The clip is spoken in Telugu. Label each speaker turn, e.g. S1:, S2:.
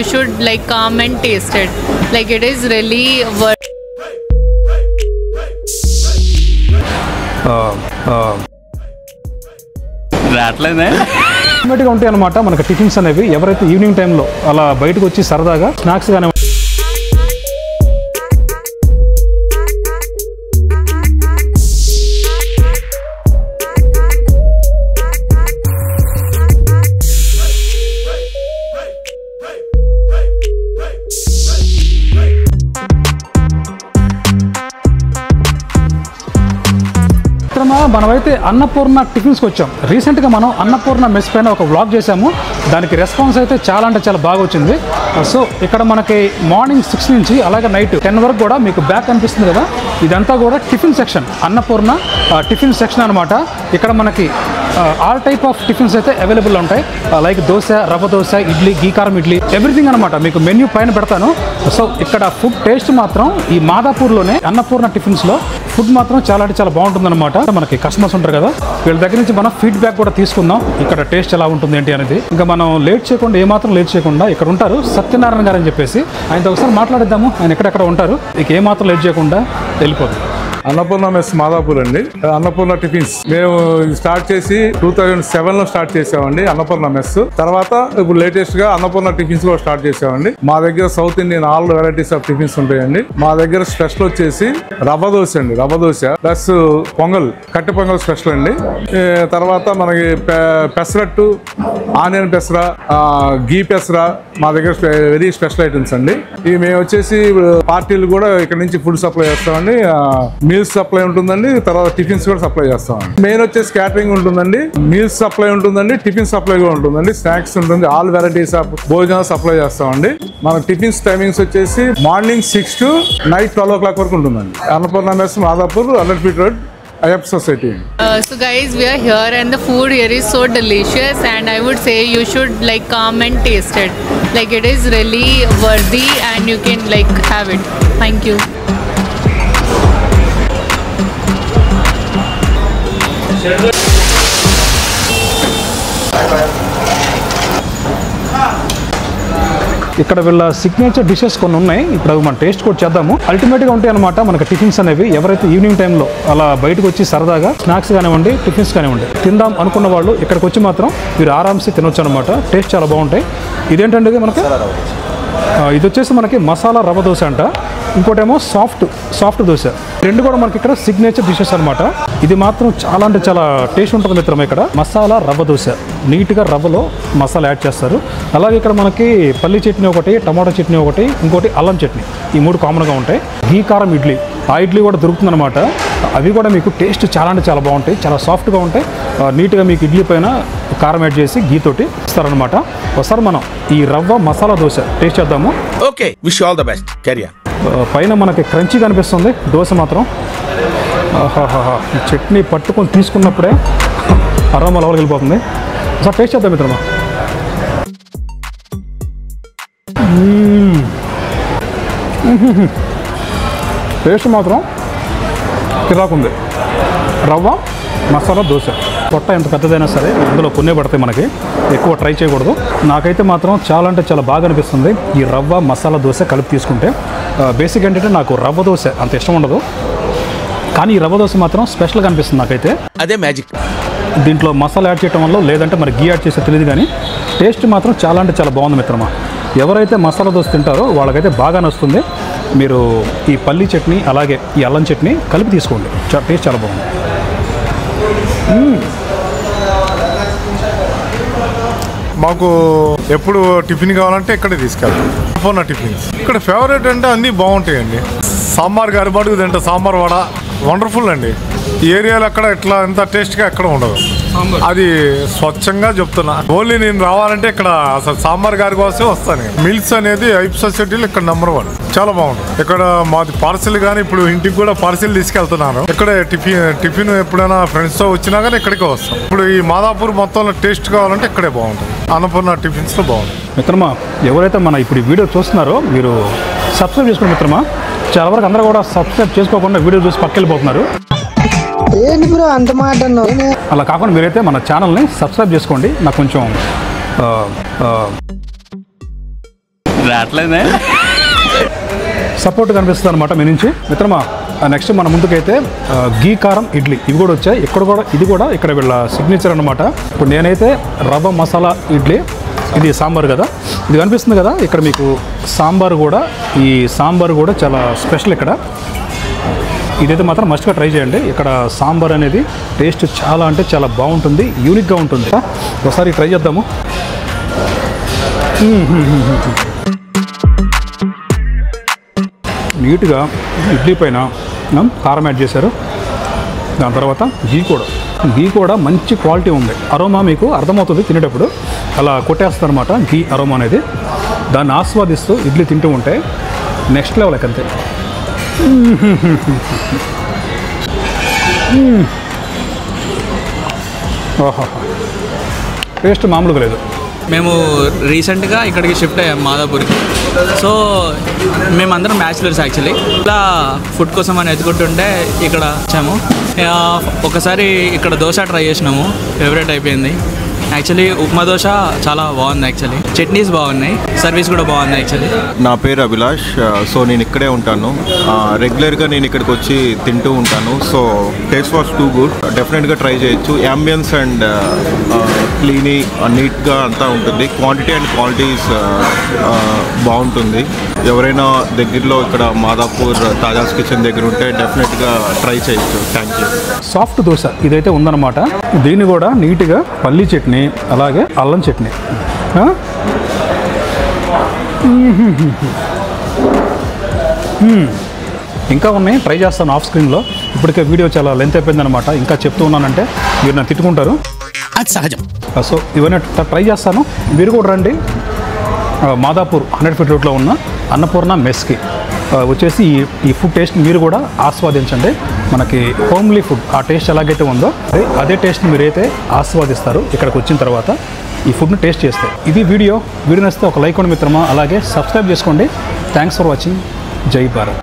S1: you should like come and taste it. Like it is really worth.
S2: ఆటోమేటిక్గా ఉంటాయి అన్నమాట మనకి టిఫిన్స్ అనేవి. ఎవరైతే ఈవినింగ్ టైంలో అలా బయటకు వచ్చి సరదాగా స్నాక్స్ కానీ మనమైతే అన్నపూర్ణ టిఫిన్స్కి వచ్చాం. రీసెంట్గా మనం అన్నపూర్ణ మెస్ పైన ఒక వ్లాగ్ చేసాము. దానికి రెస్పాన్స్ అయితే చాలా అంటే చాలా బాగా వచ్చింది. సో ఇక్కడ మనకి మార్నింగ్ 6 నుంచి అలాగే నైట్ 10 వరకు కూడా మీకు బ్యాక్ కనిపిస్తుంది కదా, ఇదంతా కూడా tiffin section, Annapurna tiffin section అనమాట. ఇక్కడ మనకి ఆల్ టైప్ ఆఫ్ టిఫిన్స్ అయితే అవైలబుల్ ఉంటాయి. లైక్ దోశ, రవ్వ దోశ, ఇడ్లీ, గీకారం ఇడ్లీ, ఎవ్రీథింగ్ అనమాట. మీకు మెన్యూ పైన పెడతాను. సో ఇక్కడ ఫుడ్ టేస్ట్ మాత్రం ఈ మాదాపూర్లోనే అన్నపూర్ణ టిఫిన్స్లో ఫుడ్ మాత్రం చాలా అంటే చాలా బాగుంటుందన్నమాట. మనకి కస్టమర్స్ ఉంటారు కదా, వీళ్ళ దగ్గర నుంచి మనం ఫీడ్బ్యాక్ కూడా తీసుకుందాం, ఇక్కడ టేస్ట్ ఎలా ఉంటుంది ఏంటి అనేది. ఇంకా మనం లేట్ చేయకుండా, ఏమాత్రం లేట్ చేయకుండా ఇక్కడ ఉంటారు సత్యనారాయణ గారు అని చెప్పేసి, ఆయనతో ఒకసారి మాట్లాడిద్దాము. ఆయన ఎక్కడెక్కడ ఉంటారు, ఇక ఏమాత్రం లేట్ చేయకుండా వెళ్ళిపోతుంది.
S3: అన్నపూర్ణ మెస్ మాదాపూర్ అండి. అన్నపూర్ణ టిఫిన్స్ మేము స్టార్ట్ చేసి 2007లో స్టార్ట్ చేసామండి అన్నపూర్ణ మెస్. తర్వాత ఇప్పుడు లేటెస్ట్ గా అన్నపూర్ణ టిఫిన్స్ కూడా స్టార్ట్ చేసామండి. మా దగ్గర south Indian all varieties of tiffins ఉంటాయండి. మా దగ్గర స్పెషల్ వచ్చేసి రవ్వ దోశ అండి, రవ్వ దోశ ప్లస్ పొంగల్, కట్టె పొంగల్ స్పెషల్ అండి. తర్వాత మనకి పెసరట్టు, ఆనియన్ పెసర, గీ పెసర మా దగ్గర వెరీ స్పెషల్ ఐటమ్స్ అండి. ఇవి మేము వచ్చేసి పార్టీలు కూడా ఇక్కడ నుంచి ఫుడ్ సప్లై చేస్తామండి. మీల్స్ సప్లై ఉంటుందండి, తర్వాత టిఫిన్స్ కూడా సప్లై చేస్తామండి. మెయిన్ వచ్చేసి క్యాటరింగ్ ఉంటుందండి, మీల్స్ సప్లై ఉంటుందండి, టిఫిన్ సప్లై కూడా ఉంటుందండి, స్నాక్స్ ఉంటుంది, ఆల్ వెరైటీస్ ఆఫ్ భోజనాలు సప్లై చేస్తామండి. మన టిఫిన్స్ టైమింగ్స్ వచ్చేసి మార్నింగ్ 6 to నైట్ 12 o'clock వరకు ఉంటుందండి. అన్నపూర్ణ మెస్ మాదాపూర్, అల్లర్పీట్ road, Ayap Society.
S1: So guys, we are here and the food here is so delicious, and I would say you should like come and taste it. Like it is really worthy and you can like have it. Thank you.
S2: ఇక్కడ వీళ్ళ సిగ్నేచర్ డిషెస్ కొన్ని ఉన్నాయి. ఇప్పుడు అవి మనం టేస్ట్ కూడా చేద్దాము. అల్టిమేట్గా ఉంటాయి అనమాట మనకి టిఫిన్స్ అనేవి. ఎవరైతే ఈవినింగ్ టైంలో అలా బయటకు వచ్చి సరదాగా స్నాక్స్ కానివ్వండి, టిఫిన్స్ కానివ్వండి తిందాం అనుకున్న వాళ్ళు ఇక్కడికి వచ్చి మాత్రం మీరు ఆరామ్సే తినొచ్చు అనమాట. టేస్ట్ చాలా బాగుంటాయి. ఇదేంటంటే మనకి ఇది వచ్చేసి మనకి మసాలా రవ్వ దోశ అంట, ఇంకోటేమో సాఫ్ట్ దోశ. రెండు కూడా మనకి ఇక్కడ సిగ్నేచర్ డిషెస్ అనమాట. ఇది మాత్రం చాలా అంటే చాలా టేస్ట్ ఉంటుంది మిత్రం. ఇక్కడ మసాలా రవ్వ దోశ, నీట్గా రవ్వలో మసాలా యాడ్ చేస్తారు. అలాగే ఇక్కడ మనకి పల్లి చట్నీ ఒకటి, టమాటో చట్నీ ఒకటి, ఇంకోటి అల్లం చట్నీ, ఈ 3 కామన్గా ఉంటాయి. గీ కారం ఇడ్లీ, ఆ ఇడ్లీ కూడా దొరుకుతుంది అనమాట. అవి కూడా మీకు టేస్ట్ చాలా అంటే చాలా బాగుంటాయి, చాలా సాఫ్ట్గా ఉంటాయి. నీట్గా మీకు ఇడ్లీ పైన కారం యాడ్ చేసి గీతోటి ఇస్తారనమాట. ఒకసారి మనం ఈ రవ్వ మసాలా దోశ టేస్ట్ చేద్దాము.
S4: Okay, wish all the best. Carry on.
S2: పైన మనకి క్రంచీ కనిపిస్తుంది దోశ మాత్రం. ఆహాహా, చట్నీ పట్టుకొని తీసుకున్నప్పుడే అరవ లోపలికి వెళ్ళిపోతుంది. ఒకసారి టేస్ట్ చేద్దాం మిత్రమా. టేస్ట్ మాత్రం కిరాకుంది. రవ్వ మసాలా దోశ, పొట్ట ఎంత పెద్దదైనా సరే అందులో కొన్నే పడతాయి, మనకి ఎక్కువ ట్రై చేయకూడదు. నాకైతే మాత్రం చాలా అంటే చాలా బాగా అనిపిస్తుంది ఈ రవ్వ మసాలా దోశ కలిపి తీసుకుంటే. బేసిక్ ఏంటంటే నాకు రవ్వ దోశ అంత ఇష్టం ఉండదు, కానీ ఈ రవ్వ దోశ మాత్రం స్పెషల్గా అనిపిస్తుంది నాకైతే.
S4: అదే మ్యాజిక్.
S2: దీంట్లో మసాలా యాడ్ చేయడం వల్ల, లేదంటే మరి గీ యాడ్ చేస్తే తెలియదు, కానీ టేస్ట్ మాత్రం చాలా అంటే చాలా బాగుంది మిత్రమా. ఎవరైతే మసాలా దోశ తింటారో వాళ్ళకైతే బాగా నచ్చుతుంది. మీరు ఈ పల్లి చట్నీ అలాగే ఈ అల్లం చట్నీ కలిపి తీసుకోండి, టేస్ట్ చాలా బాగుంది.
S3: మాకు ఎప్పుడు టిఫిన్ కావాలంటే ఇక్కడే తీసుకెళ్తాం. అన్నపూర్ణ టిఫిన్స్ ఇక్కడ ఫేవరెట్ అంటే అన్నీ బాగుంటాయండి. సాంబార్ గారి మడుగు తింటే సాంబార్ వడ వండర్ఫుల్ అండి. ఈ ఏరియాలో అక్కడ ఇట్లా ఎంత టేస్ట్గా ఎక్కడ ఉండదు. అది స్వచ్ఛంగా చెప్తున్నా. ఓన్లీ నేను రావాలంటే ఇక్కడ అసలు సాంబార్ గారి కోసమే వస్తాను. మిల్స్ అనేది అయప్ సొసైటీలో ఇక్కడ నెంబర్ 1, చాలా బాగుంటుంది. ఇక్కడ మాది పార్సిల్ కానీ ఇప్పుడు ఇంటికి కూడా పార్సిల్ తీసుకెళ్తున్నాను. ఇక్కడే టిఫిన్ ఎప్పుడైనా ఫ్రెండ్స్తో వచ్చినా కానీ ఇక్కడికే వస్తాం. ఇప్పుడు ఈ మాదాపూర్ మొత్తంలో టేస్ట్ కావాలంటే ఇక్కడే బాగుంటుంది. అన్నపూర్ణ టిఫిన్స్లో బాగుంటుంది.
S2: మిత్రమా, ఎవరైతే మన ఇప్పుడు ఈ వీడియో చూస్తున్నారో మీరు సబ్స్క్రైబ్ చేసుకోండి మిత్రమా. చాలా వరకు అందరూ కూడా సబ్స్క్రైబ్ చేసుకోకుండా వీడియో చూసి పక్కెళ్ళిపోతున్నారు. అలా కాకుండా మీరైతే మన ఛానల్ని సబ్స్క్రైబ్ చేసుకోండి. నాకు కొంచెం
S5: రావట్లేదే
S2: సపోర్ట్ కనిపిస్తుంది అనమాట మీ నుంచి మిత్రమా. నెక్స్ట్ మన ముందుకైతే గీ కారం ఇడ్లీ ఇవి కూడా వచ్చాయి. ఇది కూడా ఇక్కడ వీళ్ళ సిగ్నేచర్ అనమాట. ఇప్పుడు నేనైతే రవ్వ మసాలా ఇడ్లీ, ఇది సాంబార్ కదా, ఇది కనిపిస్తుంది కదా ఇక్కడ మీకు సాంబార్ కూడా. ఈ సాంబార్ కూడా చాలా స్పెషల్ ఇక్కడ. ఇదైతే మాత్రం మస్ట్గా ట్రై చేయండి. ఇక్కడ సాంబార్ అనేది టేస్ట్ చాలా అంటే చాలా బాగుంటుంది, యూనిక్గా ఉంటుంది. ఒకసారి ట్రై చేద్దాము. నీట్గా ఇడ్లీ పైన కారం యాడ్ చేశారు. దాని తర్వాత గీ కూడా మంచి క్వాలిటీ ఉంది. అరోమా మీకు అర్థమవుతుంది తినేటప్పుడు, అలా కొట్టేస్తుంది అనమాట గీ అరోమా అనేది. దాన్ని ఆస్వాదిస్తూ ఇడ్లీ తింటూ ఉంటే నెక్స్ట్ లెవెల్ అంతే. ఓహో, టేస్ట్ మామూలుగా లేదు.
S5: మేము రీసెంట్గా ఇక్కడికి షిఫ్ట్ అయ్యాం మాదాపూర్కి. సో మేమందరం బ్యాచిలర్స్ యాక్చువల్లీ. ఇలా ఫుడ్ కోసం అని ఎత్తుకుంటుంటే ఇక్కడ వచ్చాము. ఒకసారి ఇక్కడ దోశ ట్రై చేసినాము, ఫేవరెట్ అయిపోయింది. యాక్చువల్లీ ఉప్మా దోశ చాలా బాగుంది. యాక్చువల్లీ చట్నీస్ బాగున్నాయి, సర్వీస్ కూడా బాగుంది. యాక్చువల్లీ
S6: నా పేరు అభిలాష్. సో నేను ఇక్కడే ఉంటాను. రెగ్యులర్గా నేను ఇక్కడికి వచ్చి తింటూ ఉంటాను. So taste was too good, డెఫినెట్గా ట్రై చేయొచ్చు. యాంబియన్స్ అండ్ క్లీనీ నీట్గా అంతా ఉంటుంది. క్వాంటిటీ అండ్ క్వాలిటీస్ బాగుంటుంది. ఎవరైనా దగ్గరలో ఇక్కడ మాదాపూర్ తాజాస్ కిచెన్ దగ్గర ఉంటే డెఫినెట్గా ట్రై చేయొచ్చు. Thank you.
S2: సాఫ్ట్ దోశ ఇదైతే ఉందన్నమాట. దీన్ని కూడా నీట్గా పల్లీ చట్నీ అలాగే అల్లం చట్నీ. ఇంకా ఉన్నాయి, ట్రై చేస్తాను ఆఫ్ స్క్రీన్లో. ఇప్పటికే వీడియో చాలా లెంత్ అయిపోయింది అనమాట. ఇంకా చెప్తూ ఉన్నానంటే మీరు నన్ను తిట్టుకుంటారు,
S4: అది సహజం.
S2: సో ఇవన్నీ ట్రై చేస్తాను. మీరు కూడా రండి మాదాపూర్ 100 ఫీట్ రోడ్లో ఉన్న అన్నపూర్ణ మెస్కి వచ్చేసి ఈ ఫుడ్ టేస్ట్ మీరు కూడా ఆస్వాదించండి. మనకి హోమ్లీ ఫుడ్ ఆ టేస్ట్ ఎలాగైతే ఉందో అదే టేస్ట్ని మీరైతే ఆస్వాదిస్తారు ఇక్కడికి వచ్చిన తర్వాత ఈ ఫుడ్ని టేస్ట్ చేస్తే. ఇది వీడియో నచ్చితే ఒక లైక్ కొనండి మిత్రమా, అలాగే సబ్స్క్రైబ్ చేసుకోండి. Thanks for watching. జై భారత్.